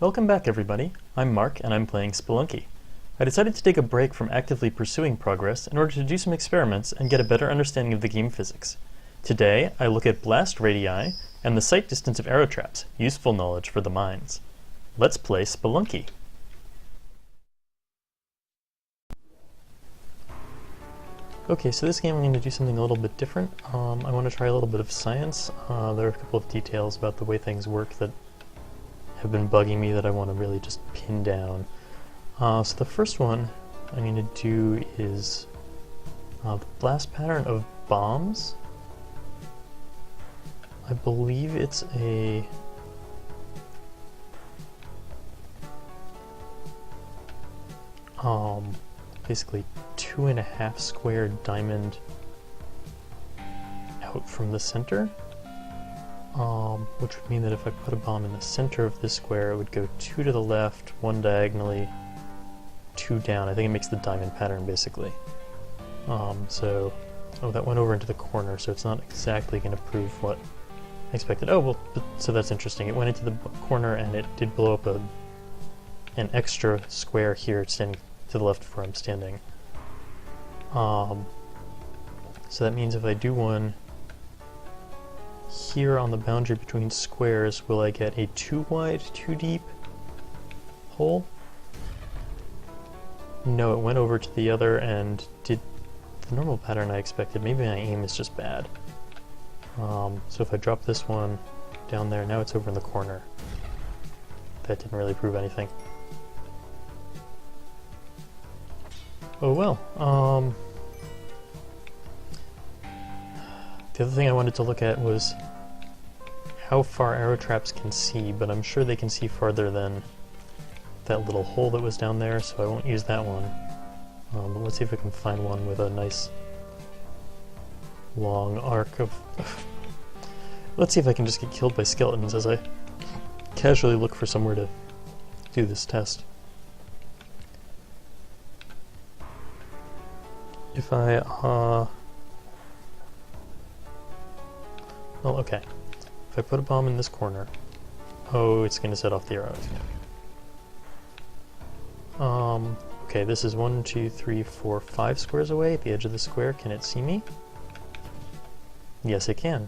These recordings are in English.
Welcome back everybody, I'm Mark and I'm playing Spelunky. I decided to take a break from actively pursuing progress in order to do some experiments and get a better understanding of the game physics. Today I look at blast radii and the sight distance of arrow traps, useful knowledge for the mines. Let's play Spelunky. Okay, so this game I'm going to do something a little bit different. I want to try a little bit of science. There are a couple of details about the way things work that have been bugging me that I want to really just pin down. So the first one I'm going to do is the blast pattern of bombs. I believe it's a basically 2.5 square diamond out from the center. Which would mean that if I put a bomb in the center of this square, it would go 2 to the left, 1 diagonally, 2 down. I think it makes the diamond pattern, basically. Oh, that went over into the corner, so it's not exactly going to prove what I expected. Oh, well, so that's interesting. It went into the corner, and it did blow up an extra square here, standing to the left of where I'm standing. So that means if I do one here on the boundary between squares, will I get a 2 wide, 2 deep hole? No, it went over to the other and did the normal pattern I expected. Maybe my aim is just bad. So if I drop this one down there, now it's over in the corner. That didn't really prove anything. Oh well. The other thing I wanted to look at was how far arrow traps can see, but I'm sure they can see farther than that little hole that was down there, so I won't use that one. But let's see if I can find one with a nice long arc of... Let's see if I can just get killed by skeletons as I casually look for somewhere to do this test. If I, well, okay. If I put a bomb in this corner, oh, it's going to set off the arrows. Okay, this is 1, 2, 3, 4, 5 squares away at the edge of the square. Can it see me? Yes, it can.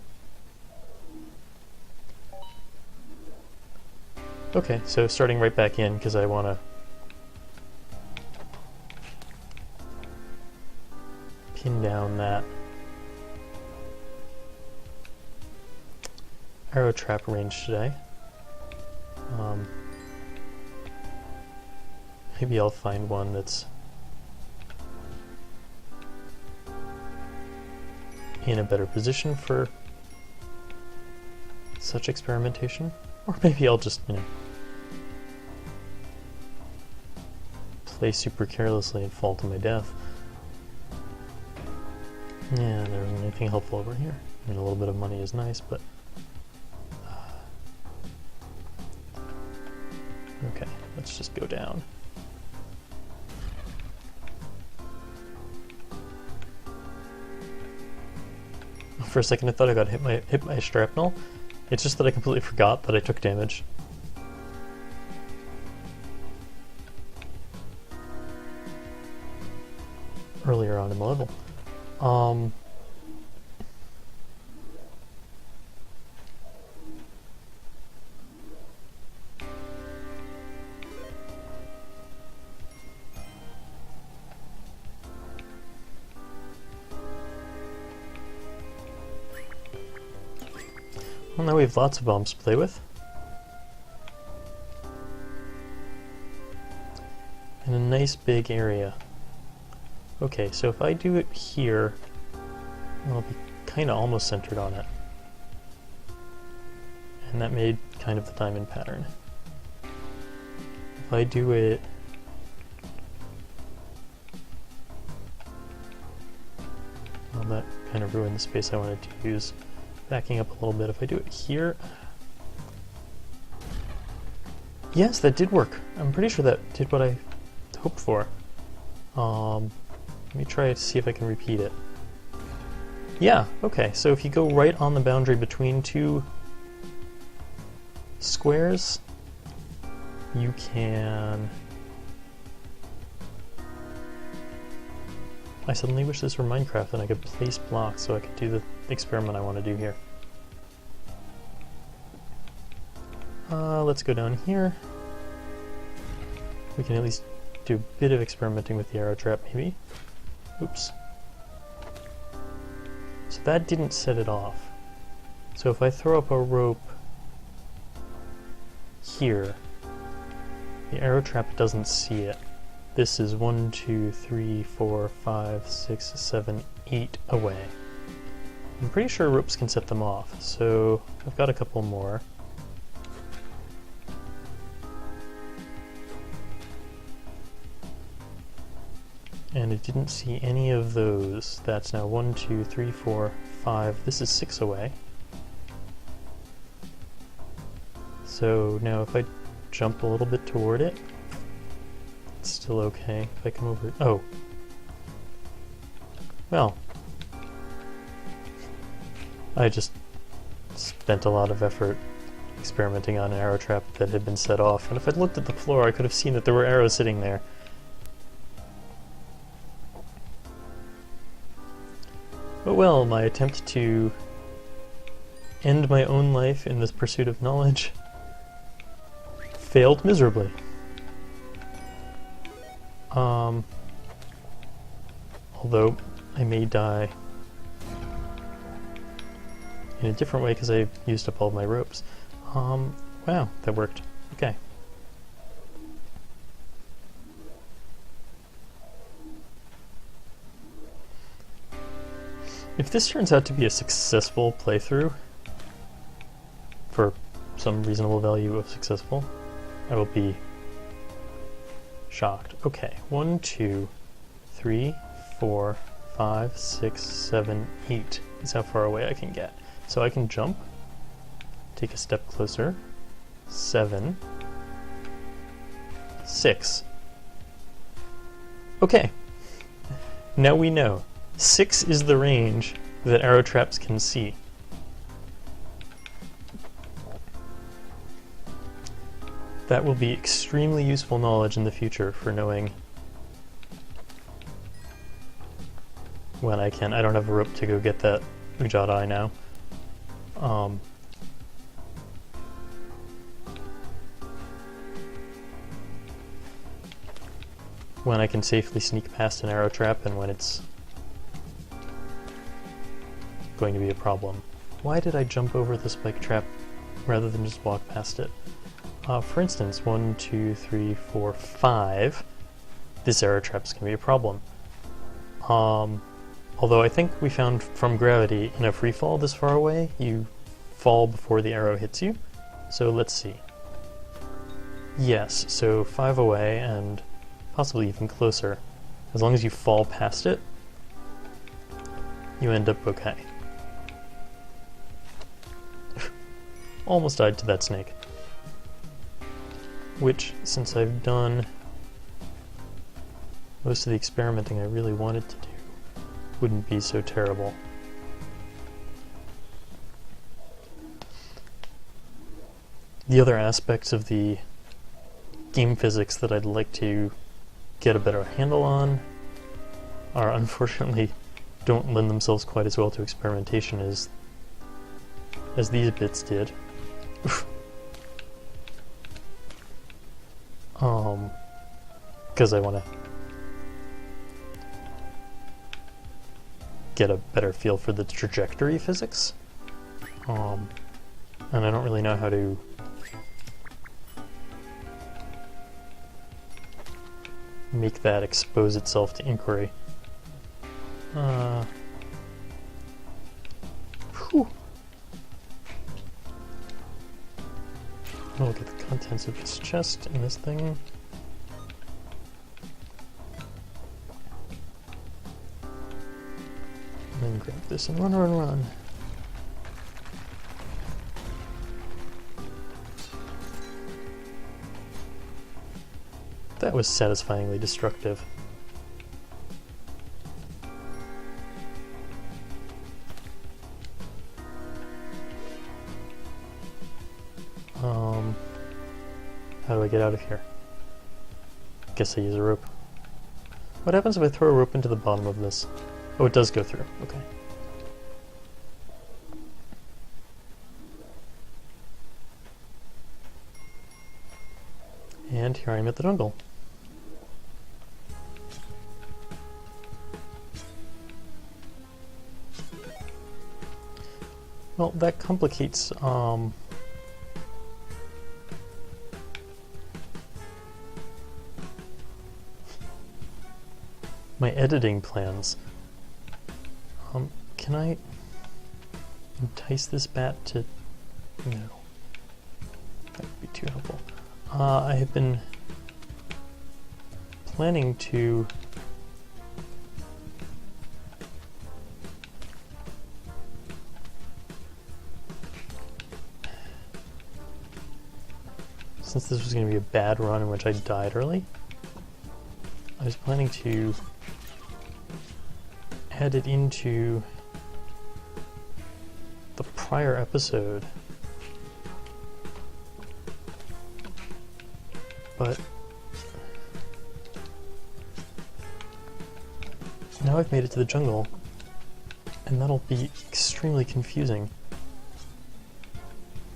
Okay, so starting right back in because I want to pin down that arrow trap range today. Maybe I'll find one that's in a better position for such experimentation. Or maybe I'll just, play super carelessly and fall to my death. Yeah, there isn't anything helpful over here. I mean, a little bit of money is nice, but... okay, let's just go down. For a second I thought I got hit by a shrapnel. It's just that I completely forgot that I took damage. Earlier on in the level. Well, now we have lots of bombs to play with. In a nice big area. Okay, so if I do it here, I'll be kind of almost centered on it. And that made kind of the diamond pattern. If I do it well, that kind of ruined the space I wanted to use. Backing up a little bit, if I do it here... Yes, that did work. I'm pretty sure that did what I hoped for. Let me try to see if I can repeat it. Yeah, okay, so if you go right on the boundary between two squares, you can... I suddenly wish this were Minecraft and I could place blocks so I could do the experiment I want to do here. Let's go down here. We can at least do a bit of experimenting with the arrow trap, maybe. Oops. So that didn't set it off. So if I throw up a rope here, the arrow trap doesn't see it. This is 1, 2, 3, 4, 5, 6, 7, 8 away. I'm pretty sure ropes can set them off, so I've got a couple more. And it didn't see any of those. That's now 1, 2, 3, 4, 5. This is 6 away. So now if I jump a little bit toward it, it's still okay. If I come over... Oh. Well. I just spent a lot of effort experimenting on an arrow trap that had been set off. And if I'd looked at the floor, I could have seen that there were arrows sitting there. But well, my attempt to end my own life in this pursuit of knowledge failed miserably. Although I may die in a different way because I used up all of my ropes. Wow, that worked. Okay. If this turns out to be a successful playthrough, for some reasonable value of successful, I will be shocked. Okay, 1, 2, 3, 4, 5, 6, 7, 8 is how far away I can get. So I can jump, take a step closer, 7, 6. Okay, now we know. 6 is the range that arrow traps can see. That will be extremely useful knowledge in the future for knowing when I can. I don't have a rope to go get that Ujat Eye now. When I can safely sneak past an arrow trap and when it's going to be a problem. Why did I jump over the spike trap rather than just walk past it? For instance, 1, 2, 3, 4, 5. This arrow trap's going to be a problem. Although I think we found from gravity in a free fall this far away, you fall before the arrow hits you. So let's see. Yes, so 5 away and possibly even closer. As long as you fall past it, you end up okay. Almost died to that snake. Which, since I've done most of the experimenting I really wanted to do, wouldn't be so terrible. The other aspects of the game physics that I'd like to get a better handle on are unfortunately don't lend themselves quite as well to experimentation as these bits did. Because I want to get a better feel for the trajectory physics. And I don't really know how to make that expose itself to inquiry. Whew. Look at the contents of this chest and this thing. And then grab this and run, run, run. That was satisfyingly destructive. How do I get out of here? Guess I use a rope. What happens if I throw a rope into the bottom of this? Oh, it does go through. Okay. And here I am at the jungle. Well, that complicates my editing plans. Can I entice this bat to... No. That would be too helpful. I have been planning to since this was going to be a bad run in which I died early, I was planning to add it into the prior episode, but now I've made it to the jungle, and that'll be extremely confusing.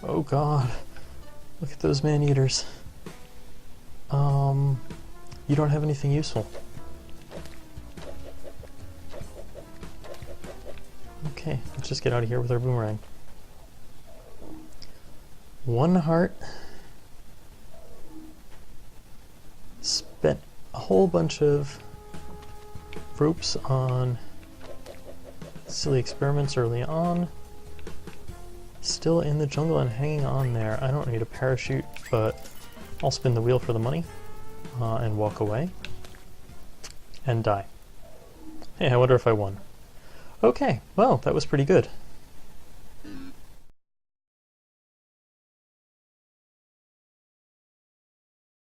Oh god, look at those man-eaters. You don't have anything useful. Okay, let's just get out of here with our boomerang. 1 heart. Spent a whole bunch of ropes on silly experiments early on. Still in the jungle and hanging on there. I don't need a parachute, but I'll spin the wheel for the money and walk away and die. Hey, I wonder if I won. Okay, well, that was pretty good.